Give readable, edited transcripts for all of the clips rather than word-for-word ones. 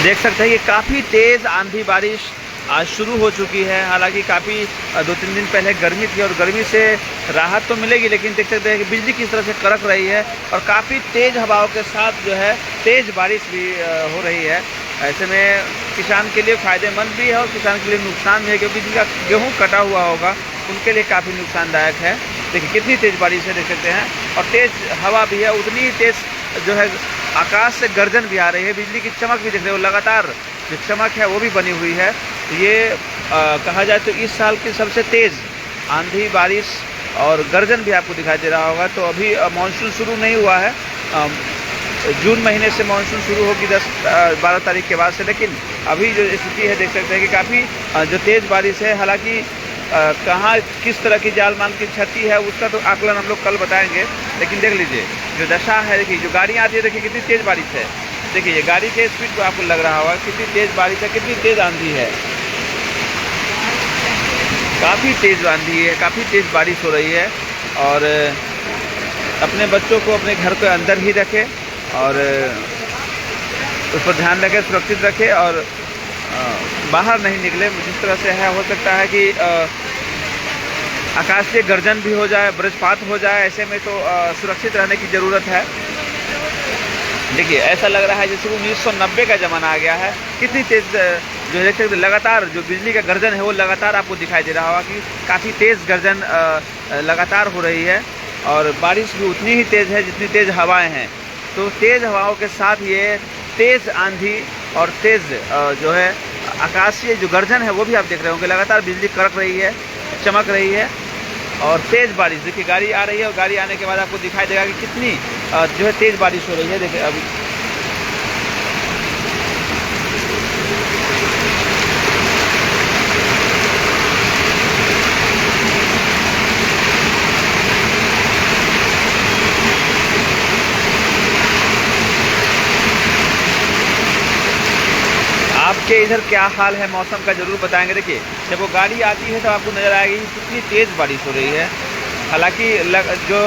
देख सकते हैं कि काफ़ी तेज़ आंधी बारिश आज शुरू हो चुकी है। हालांकि काफ़ी 2-3 दिन पहले गर्मी थी और गर्मी से राहत तो मिलेगी, लेकिन देख सकते हैं कि बिजली किस तरह से कड़क रही है और काफ़ी तेज़ हवाओं के साथ जो है तेज़ बारिश भी हो रही है। ऐसे में किसान के लिए फ़ायदेमंद भी है और किसान के लिए नुकसान भी है, क्योंकि जिनका गेहूँ कटा हुआ होगा उनके लिए काफ़ी नुकसानदायक है। देखिए कितनी तेज़ बारिश है, देख सकते हैं, और तेज़ हवा भी है। उतनी ही तेज़ जो है आकाश से गर्जन भी आ रही है, बिजली की चमक भी दिख रही है, लगातार जो चमक है वो भी बनी हुई है। ये कहा जाए तो इस साल की सबसे तेज़ आंधी बारिश और गर्जन भी आपको दिखाई दे रहा होगा। तो अभी मानसून शुरू नहीं हुआ है, जून महीने से मानसून शुरू होगी 10-12 तारीख के बाद से, लेकिन अभी जो स्थिति है देख सकते हैं कि काफ़ी जो तेज़ बारिश है। हालांकि कहाँ किस तरह की जान माल की क्षति है उसका तो आकलन हम लोग कल बताएंगे, लेकिन देख लीजिए जो दशा है। देखिए जो गाड़ियाँ आती है, देखिए कितनी तेज़ बारिश है। देखिए ये गाड़ी के स्पीड को आपको लग रहा होगा कितनी तेज़ बारिश है, कितनी तेज़ आंधी है, काफ़ी तेज़ आंधी है, काफ़ी तेज़ बारिश हो रही है। और अपने बच्चों को अपने घर के अंदर ही रखें और उस पर ध्यान रखें, सुरक्षित रखें और बाहर नहीं निकले। जिस तरह से है, हो सकता है कि आकाशीय गर्जन भी हो जाए, वज्रपात हो जाए। ऐसे में तो सुरक्षित रहने की ज़रूरत है। देखिए ऐसा लग रहा है जैसे 1990 का ज़माना आ गया है। कितनी तेज़ जो देख सकते लगातार जो बिजली का गर्जन है वो लगातार आपको दिखाई दे रहा होगा कि काफ़ी तेज़ गर्जन लगातार हो रही है और बारिश भी उतनी ही तेज़ है जितनी तेज़ हवाएं हैं। तो तेज़ हवाओं के साथ ये तेज़ आंधी और तेज़ जो है आकाशीय जो गर्जन है वो भी आप देख रहे होंगे। लगातार बिजली कड़क रही है, चमक रही है और तेज़ बारिश। देखिए गाड़ी आ रही है और गाड़ी आने के बाद आपको दिखाई देगा कि कितनी जो है तेज़ बारिश हो रही है। देखिए अभी आपके इधर क्या हाल है मौसम का ज़रूर बताएंगे। देखिए जब वो गाड़ी आती है तो आपको नज़र आएगी कितनी तेज़ बारिश हो रही है। हालांकि जो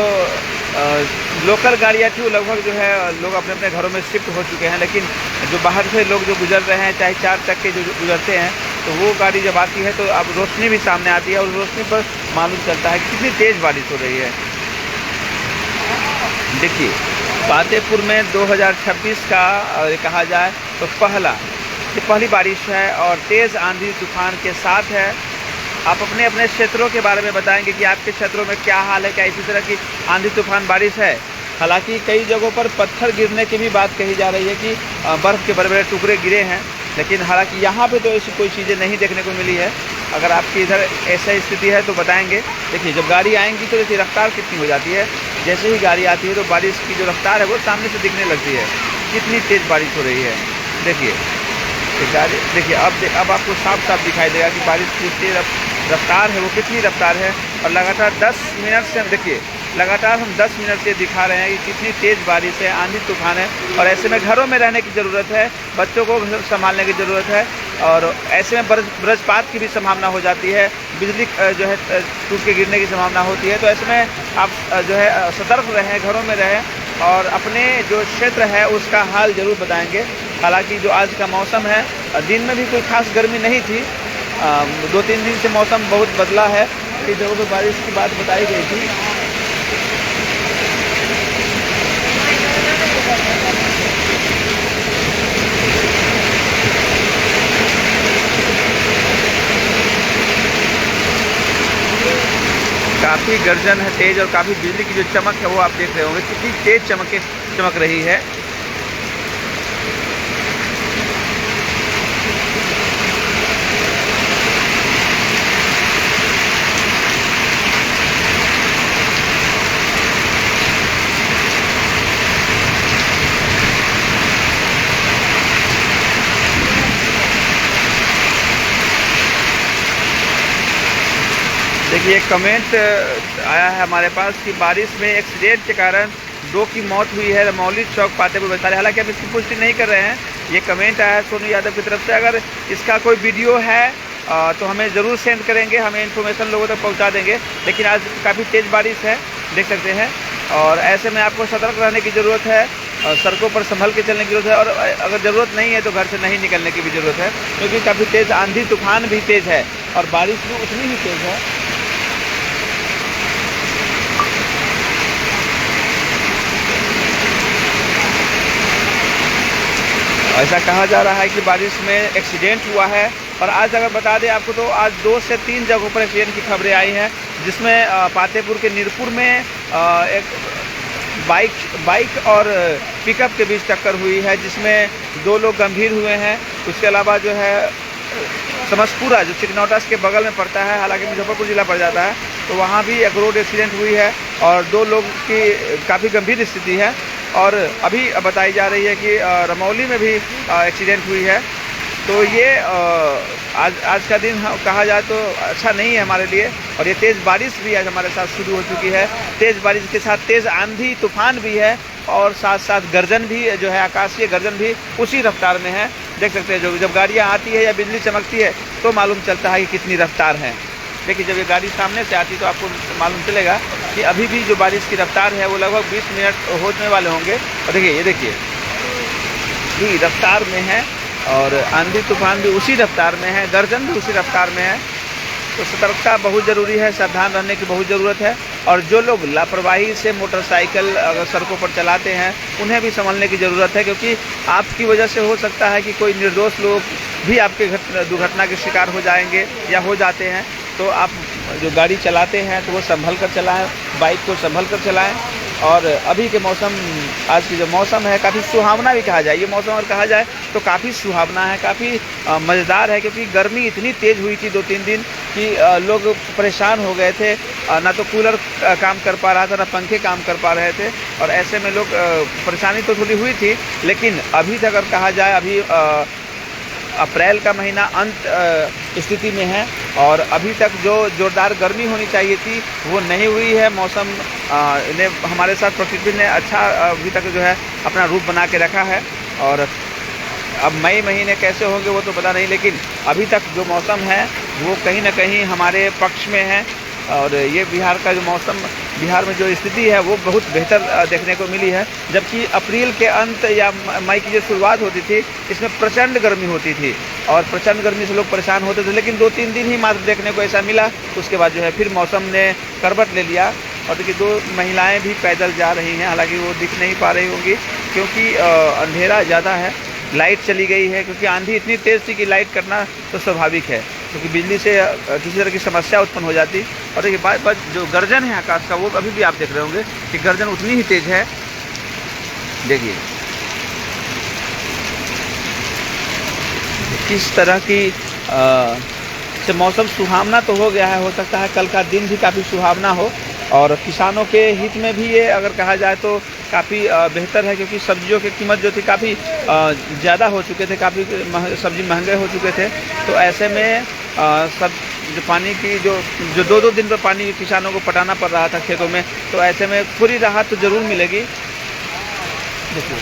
लोकल गाड़ियाँ थी वो लगभग जो है लोग अपने अपने घरों में शिफ्ट हो चुके हैं, लेकिन जो बाहर से लोग जो गुजर रहे हैं, चाहे 4 चक्के जो गुजरते हैं, तो वो गाड़ी जब आती है तो अब रोशनी भी सामने आती है और रोशनी पर मालूम चलता है कि कितनी तेज़ बारिश हो रही है। देखिए फतेहपुर में 2026 का कहा जाए तो पहली बारिश है और तेज़ आंधी तूफान के साथ है। आप अपने अपने क्षेत्रों के बारे में बताएंगे कि आपके क्षेत्रों में क्या हाल है, क्या इसी तरह की आंधी तूफान बारिश है। हालांकि कई जगहों पर पत्थर गिरने की भी बात कही जा रही है कि बर्फ़ के बड़े बड़े टुकड़े गिरे हैं, लेकिन हालांकि यहाँ पे तो ऐसी कोई चीज़ें नहीं देखने को मिली है। अगर आपकी इधर ऐसा स्थिति है तो बताएंगे। देखिए जब गाड़ी आएंगी तो देखिए रफ्तार कितनी हो जाती है, जैसे ही गाड़ी आती है तो बारिश की जो रफ्तार है वो सामने से दिखने लगती है। कितनी तेज़ बारिश हो रही है देखिए गाड़ी। देखिए अब आपको साफ साफ दिखाई देगा कि बारिश की तेज़ रफ्तार है वो कितनी रफ्तार है। और लगातार 10 मिनट से देखिए लगातार हम 10 मिनट से दिखा रहे हैं कि कितनी तेज़ बारिश है, आंधी तूफान है। और ऐसे में घरों में रहने की ज़रूरत है, बच्चों को संभालने की ज़रूरत है और ऐसे में वज्रपात की भी संभावना हो जाती है, बिजली जो है टूट के गिरने की संभावना होती है। तो ऐसे में आप जो है सतर्क रहें, घरों में रहें और अपने जो क्षेत्र है उसका हाल ज़रूर बताएँगे। हालांकि जो आज का मौसम है, दिन में भी कोई खास गर्मी नहीं थी, 2-3 दिन से मौसम बहुत बदला है। कई जगहों पर बारिश की बात बताई गई थी। काफ़ी गर्जन है तेज़ और काफ़ी बिजली की जो चमक है वो आप देख रहे होंगे कितनी तेज़ चमक रही है। देखिए एक कमेंट आया है हमारे पास कि बारिश में एक्सीडेंट के कारण 2 की मौत हुई है रमौली चौक फतेहपुर वैशाली। हालांकि हम इसकी पुष्टि नहीं कर रहे हैं, ये कमेंट आया है सोनू यादव की तरफ से। अगर इसका कोई वीडियो है तो हमें ज़रूर सेंड करेंगे, हमें इन्फॉर्मेशन लोगों तक पहुंचा देंगे। लेकिन आज काफ़ी तेज़ बारिश है देख सकते हैं और ऐसे में आपको सतर्क रहने की ज़रूरत है। सड़कों पर संभल के चलने की ज़रूरत है, और अगर ज़रूरत नहीं है तो घर से नहीं निकलने की भी ज़रूरत है, क्योंकि काफ़ी तेज़ आंधी तूफान भी तेज़ है और बारिश भी उतनी ही तेज़ है। ऐसा कहा जा रहा है कि बारिश में एक्सीडेंट हुआ है, और आज अगर बता दें आपको तो आज 2 से 3 जगहों पर एक्सीडेंट की खबरें आई हैं, जिसमें पातेपुर के नीरपुर में एक बाइक और पिकअप के बीच टक्कर हुई है, जिसमें 2 लोग गंभीर हुए हैं। उसके अलावा जो है समसपुरा जो चिकनौटास के बगल में पड़ता है, हालांकि मुजफ्फरपुर जिला पड़ जाता है, तो वहाँ भी एक रोड एक्सीडेंट हुई है और 2 लोग की काफ़ी गंभीर स्थिति है। और अभी बताई जा रही है कि रमौली में भी एक्सीडेंट हुई है। तो ये आज का दिन कहा जाए तो अच्छा नहीं है हमारे लिए, और ये तेज़ बारिश भी आज हमारे साथ शुरू हो चुकी है। तेज़ बारिश के साथ तेज़ आंधी तूफान भी है, और साथ साथ गर्जन भी जो है, आकाशीय गर्जन भी उसी रफ्तार में है। देख सकते हैं, जो जब गाड़ियाँ आती है या बिजली चमकती है तो मालूम चलता है कि कितनी रफ्तार है। देखिए, जब ये गाड़ी सामने से आती तो आपको मालूम चलेगा कि अभी भी जो बारिश की रफ्तार है वो लगभग 20 मिनट होने वाले होंगे। और देखिए, ये देखिए भी रफ्तार में है, और आंधी तूफान भी उसी रफ्तार में है, गर्जन भी उसी रफ्तार में है। तो सतर्कता बहुत ज़रूरी है, सावधान रहने की बहुत ज़रूरत है। और जो लोग लापरवाही से मोटरसाइकिल अगर सड़कों पर चलाते हैं, उन्हें भी संभलने की ज़रूरत है, क्योंकि आपकी वजह से हो सकता है कि कोई निर्दोष लोग भी आपके दुर्घटना के शिकार हो जाएंगे या हो जाते हैं। तो आप जो गाड़ी चलाते हैं तो वो संभल कर चलाएँ, बाइक को संभल कर चलाएँ। और अभी के मौसम, आज की जो मौसम है काफ़ी सुहावना भी कहा जाए, ये मौसम अगर कहा जाए तो काफ़ी सुहावना है, काफ़ी मज़ेदार है, क्योंकि गर्मी इतनी तेज़ हुई थी 2-3 दिन कि लोग परेशान हो गए थे। ना तो कूलर काम कर पा रहा था, ना पंखे काम कर पा रहे थे, और ऐसे में लोग परेशानी तो थोड़ी हुई थी। लेकिन अभी तक अगर कहा जाए, अभी अप्रैल का महीना अंत स्थिति में है, और अभी तक जो ज़ोरदार गर्मी होनी चाहिए थी वो नहीं हुई है। मौसम ने हमारे साथ, प्रकृति ने अच्छा अभी तक जो है अपना रूप बना के रखा है। और अब मई महीने कैसे होंगे वो तो पता नहीं, लेकिन अभी तक जो मौसम है वो कहीं ना कहीं हमारे पक्ष में है। और ये बिहार का जो मौसम, बिहार में जो स्थिति है वो बहुत बेहतर देखने को मिली है। जबकि अप्रैल के अंत या मई की जो शुरुआत होती थी, इसमें प्रचंड गर्मी होती थी और प्रचंड गर्मी से लोग परेशान होते थे। लेकिन 2-3 दिन ही मात्र देखने को ऐसा मिला, उसके बाद जो है फिर मौसम ने करवट ले लिया। और देखिए, 2 महिलाएं भी पैदल जा रही हैं, हालांकि वो दिख नहीं पा रही होंगी क्योंकि अंधेरा ज़्यादा है। लाइट चली गई है, क्योंकि आंधी इतनी तेज़ थी कि लाइट करना तो स्वाभाविक है, क्योंकि बिजली से किसी तरह की समस्या उत्पन्न हो जाती। और देखिए, बात जो गर्जन है आकाश का, वो अभी भी आप देख रहे होंगे कि गर्जन उतनी ही तेज़ है। देखिए किस तरह की से मौसम सुहावना तो हो गया है, हो सकता है कल का दिन भी काफ़ी सुहावना हो। और किसानों के हित में भी ये अगर कहा जाए तो काफ़ी बेहतर है, क्योंकि सब्जियों की कीमत जो थी काफ़ी ज़्यादा हो चुके थे, काफ़ी सब्जी महंगे हो चुके थे। तो ऐसे में सब जो पानी की जो 2-2 दिन पर पानी किसानों को पटाना पड़ रहा था खेतों में, तो ऐसे में पूरी राहत तो ज़रूर मिलेगी। देखिए,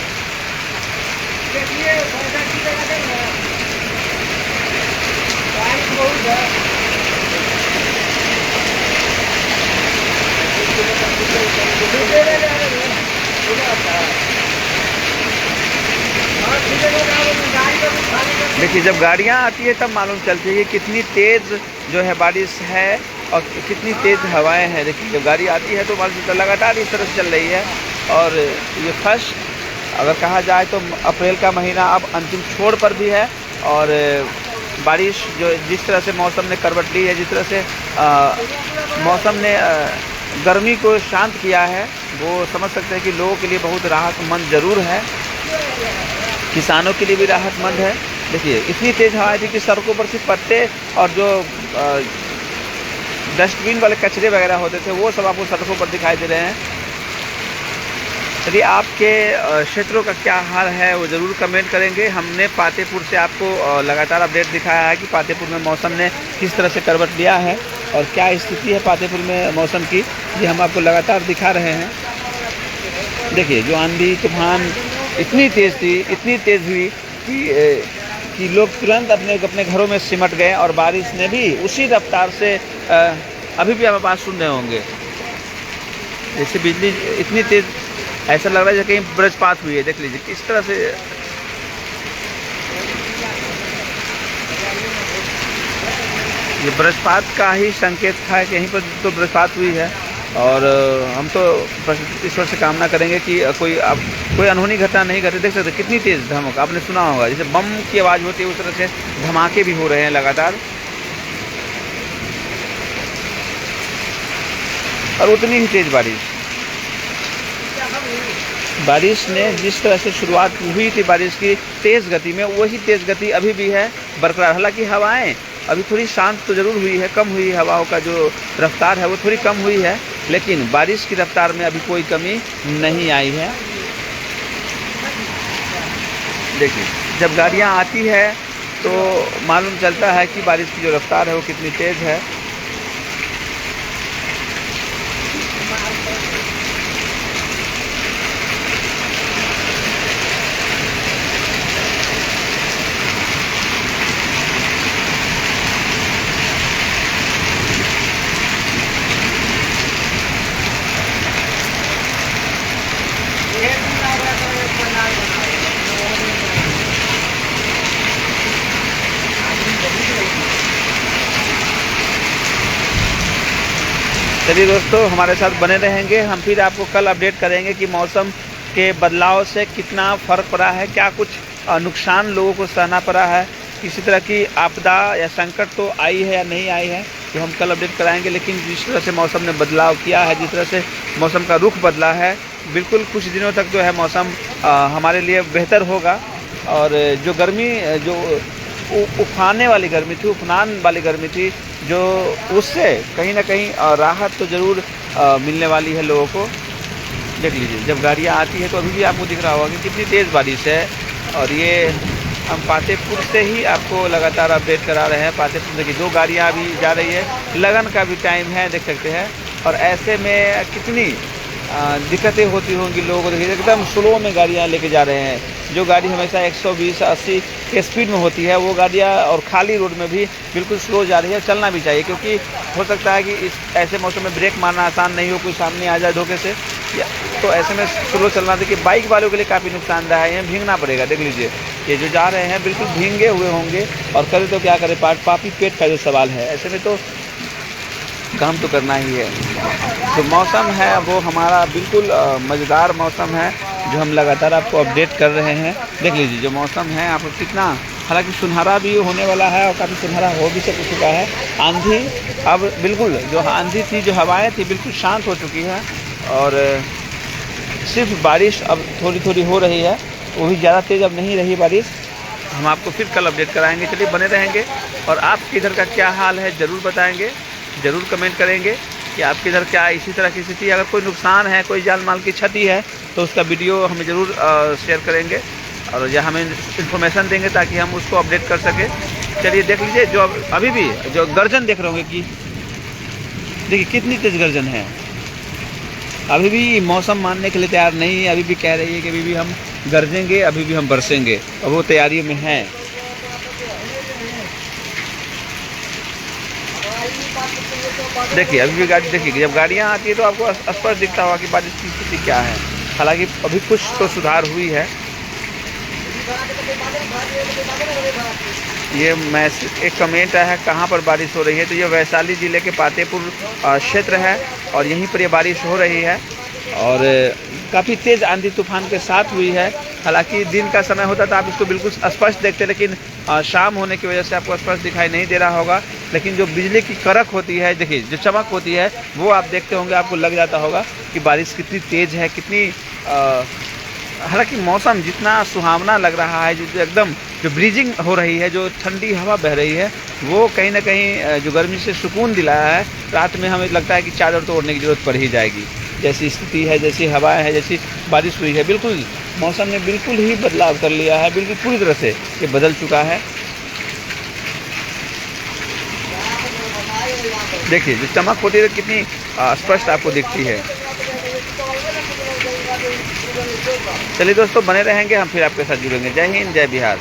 देखिए, जब गाड़ियाँ आती है तब मालूम चलती है कि कितनी तेज़ जो है बारिश है और कितनी तेज़ हवाएं हैं। देखिए, जब गाड़ी आती है तो मालूम लगातार इस तरह से चल रही है। और ये फर्स्ट अगर कहा जाए तो अप्रैल का महीना अब अंतिम छोर पर भी है, और बारिश जो जिस तरह से मौसम ने करवट ली है, जिस तरह से मौसम ने गर्मी को शांत किया है, वो समझ सकते हैं कि लोगों के लिए बहुत राहतमंद ज़रूर है, किसानों के लिए भी राहतमंद है। देखिए, इतनी तेज़ हवाएं थी कि सड़कों पर सिर्फ पत्ते और जो डस्टबिन वाले कचरे वगैरह होते थे वो सब आपको सड़कों पर दिखाई दे रहे हैं। चलिए, आपके क्षेत्रों का क्या हाल है वो ज़रूर कमेंट करेंगे। हमने पातेपुर से आपको लगातार अपडेट दिखाया है कि पातेपुर में मौसम ने किस तरह से करवट लिया है और क्या स्थिति है पातेपुर में मौसम की, ये हम आपको लगातार दिखा रहे हैं। देखिए, जो आंधी तूफान इतनी तेज़ थी, इतनी तेज़ हुई कि लोग तुरंत अपने घरों में सिमट गए, और बारिश ने भी उसी रफ्तार से अभी भी आप बात सुन रहे होंगे, जैसे बिजली इतनी तेज़ ऐसा लग रहा है जैसे कहीं वज्रपात हुई है। देख लीजिए किस तरह से ये वज्रपात का ही संकेत था कि यहीं पर तो वज्रपात हुई है। और हम तो ईश्वर से कामना करेंगे कि कोई अनहोनी घटना नहीं घटे। देख सकते कितनी तेज़ धमक, आपने सुना होगा जैसे बम की आवाज़ होती है उस तरह से धमाके भी हो रहे हैं लगातार, और उतनी ही तेज़ बारिश ने जिस तरह से शुरुआत हुई थी बारिश की तेज़ गति में, वही तेज़ गति अभी भी है बरकरार। हालांकि हवाएं अभी थोड़ी शांत तो ज़रूर हुई है, कम हुई, हवाओं का जो रफ्तार है वो थोड़ी कम हुई है, लेकिन बारिश की रफ्तार में अभी कोई कमी नहीं आई है। देखिए जब गाड़ियाँ आती है तो मालूम चलता है कि बारिश की जो रफ्तार है वो कितनी तेज़ है। चलिए दोस्तों, हमारे साथ बने रहेंगे, हम फिर आपको कल अपडेट करेंगे कि मौसम के बदलाव से कितना फ़र्क पड़ा है, क्या कुछ नुकसान लोगों को सहना पड़ा है, किसी तरह की आपदा या संकट तो आई है या नहीं आई है, तो हम कल अपडेट कराएंगे। लेकिन जिस तरह से मौसम ने बदलाव किया है, जिस तरह से मौसम का रुख बदला है, बिल्कुल कुछ दिनों तक जो है मौसम हमारे लिए बेहतर होगा। और जो गर्मी, जो उफाने वाली गर्मी थी, उफनान वाली गर्मी थी, जो उससे कहीं ना कहीं राहत तो ज़रूर मिलने वाली है लोगों को। देख लीजिए जब गाड़ियाँ आती है तो अभी भी आपको दिख रहा होगा कि कितनी तेज़ बारिश है। और ये हम पातेपुर से ही आपको लगातार अपडेट करा रहे हैं। पातेपुर से की 2 गाड़ियाँ अभी जा रही है, लगन का भी टाइम है, देख सकते हैं। और ऐसे में कितनी दिक्कतें होती होंगी लोगों को। देखिए एकदम स्लो में गाड़ियाँ लेके जा रहे हैं। जो गाड़ी हमेशा 120-80 के स्पीड में होती है वो गाड़ियाँ और खाली रोड में भी बिल्कुल स्लो जा रही है। चलना भी चाहिए, क्योंकि हो सकता है कि इस ऐसे मौसम में ब्रेक मारना आसान नहीं हो, कोई सामने आ जाए धोखे से, तो ऐसे में स्लो चलना। देखिए बाइक वालों के लिए काफ़ी नुकसानदायक है, यहाँ भीगना पड़ेगा। देख लीजिए ये जो जा रहे हैं बिल्कुल भींगे हुए होंगे, और करें तो क्या करें, पापी पेट का जो सवाल है, ऐसे में तो काम तो करना ही है। तो मौसम है वो हमारा बिल्कुल मज़ेदार मौसम है, जो हम लगातार आपको अपडेट कर रहे हैं। देख लीजिए जो मौसम है आपको कितना, हालांकि सुनहरा भी होने वाला है और काफ़ी सुनहरा हो भी चुका है। आंधी अब बिल्कुल, जो आंधी थी, जो हवाएं थी, बिल्कुल शांत हो चुकी है। और सिर्फ बारिश अब थोड़ी थोड़ी हो रही है, वो भी ज़्यादा तेज़ अब नहीं रही बारिश। हम आपको फिर कल अपडेट कराएंगे। चलिए बने रहेंगे, और आपके इधर का क्या हाल है ज़रूर बताएंगे, ज़रूर कमेंट करेंगे कि आपके इधर क्या इसी तरह की स्थिति। अगर कोई नुकसान है, कोई जान माल की क्षति है, तो उसका वीडियो हमें ज़रूर शेयर करेंगे, और या हमें इन्फॉर्मेशन देंगे ताकि हम उसको अपडेट कर सकें। चलिए देख लीजिए, जो अभी भी जो गर्जन देख रहे होंगे कि देखिए कितनी तेज़ गर्जन है। अभी भी मौसम मानने के लिए तैयार नहीं है, अभी भी कह रही है कि अभी भी हम गरजेंगे, अभी भी हम बरसेंगे, और वो तैयारी में है। देखिए अभी भी गाड़ी, देखिए जब गाड़ियाँ आती है तो आपको स्पष्ट दिखता होगा कि बारिश की स्थिति क्या है। हालांकि अभी कुछ तो सुधार हुई है। ये एक कमेंट है कहाँ पर बारिश हो रही है, तो ये वैशाली ज़िले के पातेपुर क्षेत्र है, और यहीं पर ये बारिश हो रही है। और काफ़ी तेज़ आंधी तूफान के साथ हुई है। हालांकि दिन का समय होता तो आप इसको बिल्कुल स्पष्ट देखते, लेकिन शाम होने की वजह से आपको स्पष्ट दिखाई नहीं दे रहा होगा। लेकिन जो बिजली की कड़क होती है, देखिए जो चमक होती है, वो आप देखते होंगे, आपको लग जाता होगा कि बारिश कितनी तेज़ है, कितनी हालांकि मौसम जितना सुहावना लग रहा है, जो एकदम जो ब्रीजिंग हो रही है, जो ठंडी हवा बह रही है, वो कहीं ना कहीं जो गर्मी से सुकून दिलाया है। रात में हमें लगता है कि चादर तो ओढ़ने की ज़रूरत पड़ ही जाएगी, जैसी स्थिति है, जैसी हवाएं हैं, जैसी बारिश हुई है। बिल्कुल मौसम ने बिल्कुल ही बदलाव कर लिया है, बिल्कुल पूरी तरह से ये बदल चुका है। देखिए जो चमक होती है कितनी स्पष्ट आपको दिखती है। चलिए दोस्तों बने रहेंगे, हम फिर आपके साथ जुड़ेंगे। जय हिंद, जय बिहार।